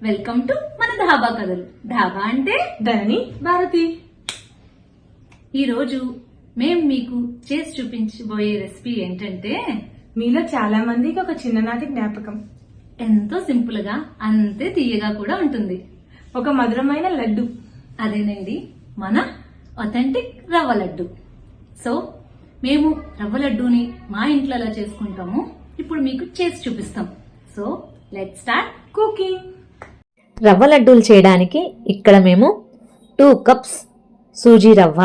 Welcome to మన ధాబా కథలు. ధాబా అంటే ధరణి, భారతి. ఈరోజు మేము మీకు చేసి చూపించబోయే రెసిపీ ఏంటంటే, మీలో చాలా మందికి ఒక చిన్ననాటి జ్ఞాపకం. ఎంతో సింపుల్ గా అంతే తీయగా కూడా ఉంటుంది. ఒక మధురమైన లడ్డు. అదేనండి మన ఒథెంటిక్ రవ్వ లడ్డు. సో మేము రవ్వ లడ్డూని మా ఇంట్లో ఎలా చేసుకుంటామో ఇప్పుడు మీకు చేసి చూపిస్తాం. So let's start cooking. రవ్వ లడ్డూలు చేయడానికి ఇక్కడ మేము 2 కప్స్ సూజీ రవ్వ,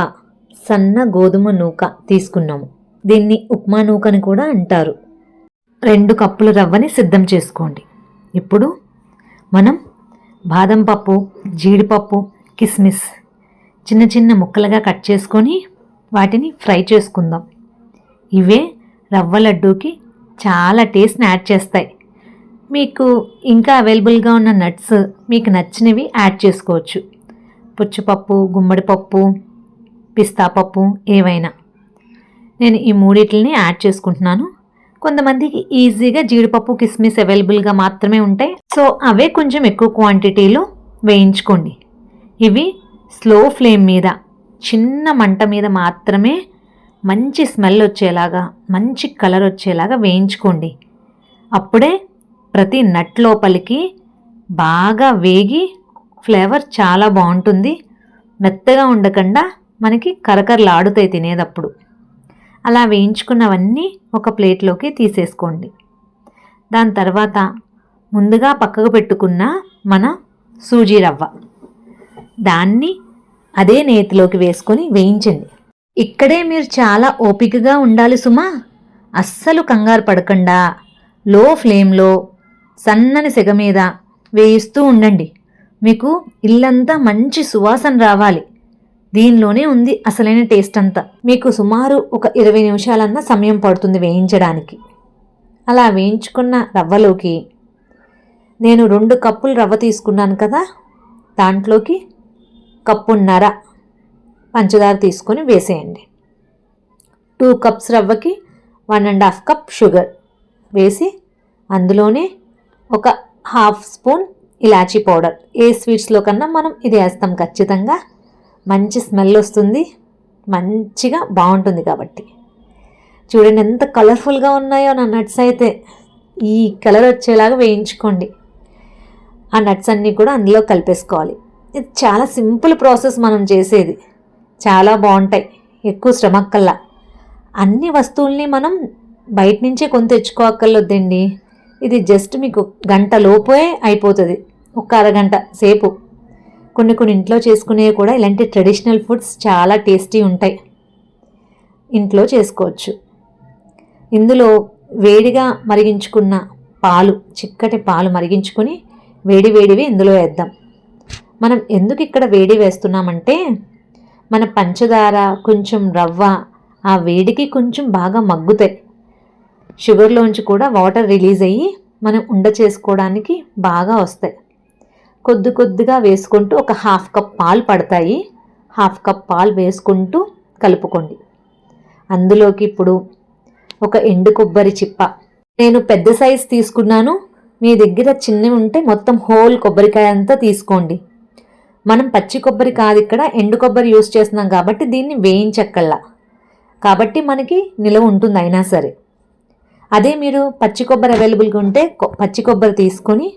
సన్న గోధుమ నూక తీసుకున్నాము. దీన్ని ఉప్మా నూకని కూడా అంటారు. 2 కప్పుల రవ్వని సిద్ధం చేసుకోండి. ఇప్పుడు మనం బాదం పప్పు, జీడిపప్పు, కిస్మిస్ చిన్న చిన్న ముక్కలుగా కట్ చేసుకొని వాటిని ఫ్రై చేసుకుందాం. ఇవే రవ్వ లడ్డూకి చాలా టేస్ట్ని యాడ్ చేస్తాయి. మీకు ఇంకా అవైలబుల్గా ఉన్న నట్స్ మీకు నచ్చినవి యాడ్ చేసుకోవచ్చు. పుచ్చపప్పు, గుమ్మడి పప్పు, పిస్తా పప్పు ఏవైనా. నేను ఈ మూడిటిని యాడ్ చేసుకుంటున్నాను. కొంతమందికి ఈజీగా జీడిపప్పు, కిస్మిస్ అవైలబుల్గా మాత్రమే ఉంటాయి. సో అవే కొంచెం ఎక్కువ క్వాంటిటీలో వేయించుకోండి. ఇవి స్లో ఫ్లేమ్ మీద, చిన్న మంట మీద మాత్రమే మంచి స్మెల్ వచ్చేలాగా, మంచి కలర్ వచ్చేలాగా వేయించుకోండి. అప్పుడే ప్రతి నట్ లోపలికి బాగా వేగి ఫ్లేవర్ చాలా బాగుంటుంది. మెత్తగా ఉండకుండా మనకి కరకరలాడుతాయి తినేటప్పుడు. అలా వేయించుకున్నవన్నీ ఒక ప్లేట్లోకి తీసేసుకోండి. దాని తర్వాత ముందుగా పక్కకు పెట్టుకున్న మన సూజీ రవ్వ, దాన్ని అదే నేతిలోకి వేసుకొని వేయించండి. ఇక్కడే మీరు చాలా ఓపికగా ఉండాలి సుమా. అస్సలు కంగారు పడకుండా లో ఫ్లేమ్లో సన్నని సెగ మీద వేయిస్తూ ఉండండి. మీకు ఇల్లంతా మంచి సువాసన రావాలి. దీనిలోనే ఉంది అసలైన టేస్ట్ అంతా. మీకు సుమారు ఒక 20 నిమిషాలన్నా సమయం పడుతుంది వేయించడానికి. అలా వేయించుకున్న రవ్వలోకి నేను 2 కప్పులు రవ్వ తీసుకున్నాను కదా, దాంట్లోకి 1.5 కప్పు పంచదార తీసుకొని వేసేయండి. 2 కప్స్ రవ్వకి 1.5 కప్ షుగర్ వేసి అందులోనే ఒక 1/2 స్పూన్ ఇలాచీ పౌడర్. ఏ స్వీట్స్లో కన్నా మనం ఇది వేస్తాం ఖచ్చితంగా. మంచి స్మెల్ వస్తుంది, మంచిగా బాగుంటుంది కాబట్టి. చూడండి ఎంత కలర్ఫుల్గా ఉన్నాయో నా నట్స్ అయితే. ఈ కలర్ వచ్చేలాగా వేయించుకోండి. ఆ నట్స్ అన్నీ కూడా అందులో కలిపేసుకోవాలి. ఇది చాలా సింపుల్ ప్రాసెస్ మనం చేసేది. చాలా బాగుంటాయి, ఎక్కువ శ్రమక్కల్లా. అన్ని వస్తువుల్ని మనం బయట నుంచే కొని తెచ్చుకోక్కర్లేదండి. ఇది జస్ట్ మీకు గంట లోపే అయిపోతుంది, ఒక అరగంట సేపు. కొన్ని ఇంట్లో చేసుకునేవి కూడా ఇలాంటి ట్రెడిషనల్ ఫుడ్స్ చాలా టేస్టీ ఉంటాయి, ఇంట్లో చేసుకోవచ్చు. ఇందులో వేడిగా మరిగించుకున్న పాలు, చిక్కటి పాలు మరిగించుకొని వేడివి ఇందులో వేద్దాం. మనం ఎందుకు ఇక్కడ వేడి వేస్తున్నామంటే, మన పంచదార, కొంచెం రవ్వ ఆ వేడికి కొంచెం బాగా మగ్గుతాయి. షుగర్లోంచి కూడా వాటర్ రిలీజ్ అయ్యి మనం ఉండ చేసుకోవడానికి బాగా వస్తాయి. కొద్దిగా వేసుకుంటూ ఒక 1/2 కప్ పాలు పడతాయి. 1/2 కప్ పాలు వేసుకుంటూ కలుపుకోండి. అందులోకి ఇప్పుడు ఒక ఎండు కొబ్బరి చిప్ప. నేను పెద్ద సైజ్ తీసుకున్నాను. మీ దగ్గర చిన్నవి ఉంటే మొత్తం హోల్ కొబ్బరికాయ అంతా తీసుకోండి. మనం పచ్చి కొబ్బరి కాదు, ఇక్కడ ఎండు కొబ్బరి యూస్ చేస్తున్నాం కాబట్టి దీన్ని వేయించక్కల్లా, కాబట్టి మనకి నిలవ ఉంటుంది అయినా సరే. అదే మీరు పచ్చి కొబ్బరి అవైలబుల్గా ఉంటే పచ్చి కొబ్బరి తీసుకొని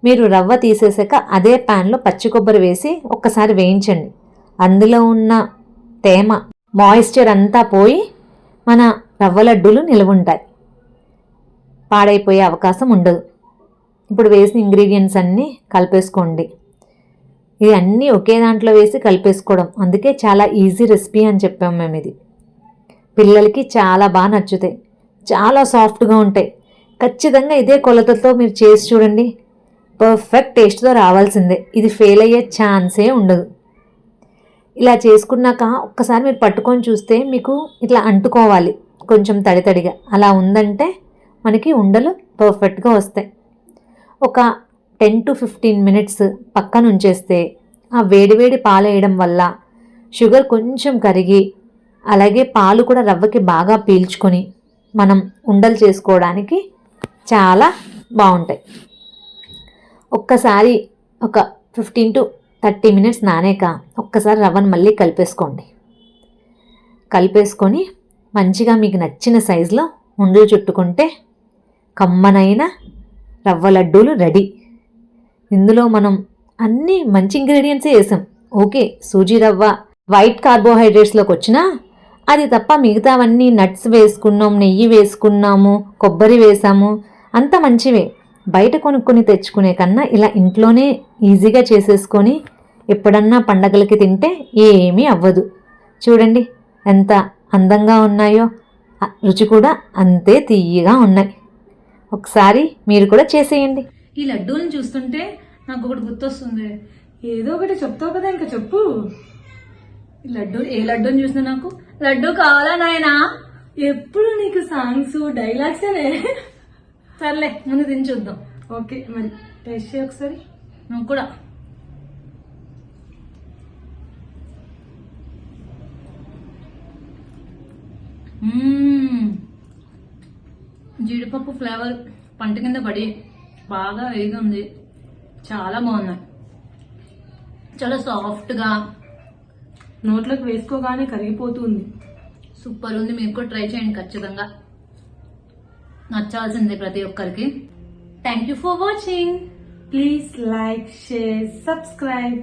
మీరు రవ్వ తీసేసాక అదే ప్యాన్లో పచ్చి కొబ్బరి వేసి ఒక్కసారి వేయించండి. అందులో ఉన్న తేమ, మాయిశ్చర్ అంతా పోయి మన రవ్వ లడ్డూలు నిలవ ఉంటాయి, పాడైపోయే అవకాశం ఉండదు. ఇప్పుడు వేసిన ఇంగ్రీడియంట్స్ అన్నీ కలిపేసుకోండి. ఇది అన్నీ ఒకే దాంట్లో వేసి కలిపేసుకోవడం, అందుకే చాలా ఈజీ రెసిపీ అని చెప్పాము మేము. ఇది పిల్లలకి చాలా బాగా నచ్చుతాయి, చాలా సాఫ్ట్గా ఉంటాయి. ఖచ్చితంగా ఇదే కొలతలతో మీరు చేసి చూడండి, పర్ఫెక్ట్ టేస్ట్తో రావాల్సిందే. ఇది ఫెయిల్ అయ్యే ఛాన్సే ఉండదు. ఇలా చేసుకున్నాక ఒక్కసారి మీరు పట్టుకొని చూస్తే మీకు ఇట్లా అంటుకోవాలి, కొంచెం తడిగా. అలా ఉందంటే మనకి ఉండలు పర్ఫెక్ట్గా వస్తాయి. ఒక 10 to 15 మినిట్స్ పక్కన ఉంచేస్తే ఆ వేడివేడి పాలు వేయడం వల్ల షుగర్ కొంచెం కరిగి, అలాగే పాలు కూడా రవ్వకి బాగా పీల్చుకొని మనం ఉండలు చేసుకోవడానికి చాలా బాగుంటాయి. ఒక్కసారి ఒక 15 to 30 మినిట్స్ నానాక ఒక్కసారి రవ్వను మళ్ళీ కలిపేసుకోండి. కలిపేసుకొని మంచిగా మీకు నచ్చిన సైజులో ఉండలు చుట్టుకుంటే కమ్మనైన రవ్వ లడ్డూలు రెడీ. ఇందులో మనం అన్ని మంచి ఇంగ్రీడియంట్సే వేసాం. ఓకే, సూజీ రవ్వ వైట్ కార్బోహైడ్రేట్స్లోకి వచ్చినా అది తప్ప మిగతావన్నీ నట్స్ వేసుకున్నాం, నెయ్యి వేసుకున్నాము, కొబ్బరి వేసాము, అంత మంచివే. బయట కొనుక్కొని తెచ్చుకునే కన్నా ఇలా ఇంట్లోనే ఈజీగా చేసేసుకొని ఎప్పుడన్నా పండగలకి తింటే ఏమీ అవ్వదు. చూడండి ఎంత అందంగా ఉన్నాయో, రుచి కూడా అంతే తీయగా ఉన్నాయి. ఒకసారి మీరు కూడా చేసేయండి. ఈ లడ్డూలను చూస్తుంటే నాకు ఒకటి గుర్తొస్తుంది. ఏదో ఒకటి చెప్తావు కదా, ఇంకా చెప్పు. ఈ లడ్డూ ఏ లడ్డూని చూసినా నాకు లడ్డూ కావాలా నాయనా. ఎప్పుడు నీకు సాంగ్స్ డైలాగ్స్ అనే. సర్లే ముందు తిని చూద్దాం. ఓకే, మరి టేస్ట్ చేయి ఒకసారి. నువ్వు కూడా. జీడిపప్పు ఫ్లేవర్ పంట కింద పడి బాగా వేగి ఉంది. చాలా బాగున్నాయి, చాలా సాఫ్ట్గా, నోట్లోకి వేసుకోగానే కరిగిపోతుంది. సూపర్ ఉంది. మీరు కూడా ట్రై చేయండి ఖచ్చితంగా. నచ్చాల్సిందే ప్రతి ఒక్కరికి. Thank you for watching. Please like, share, subscribe.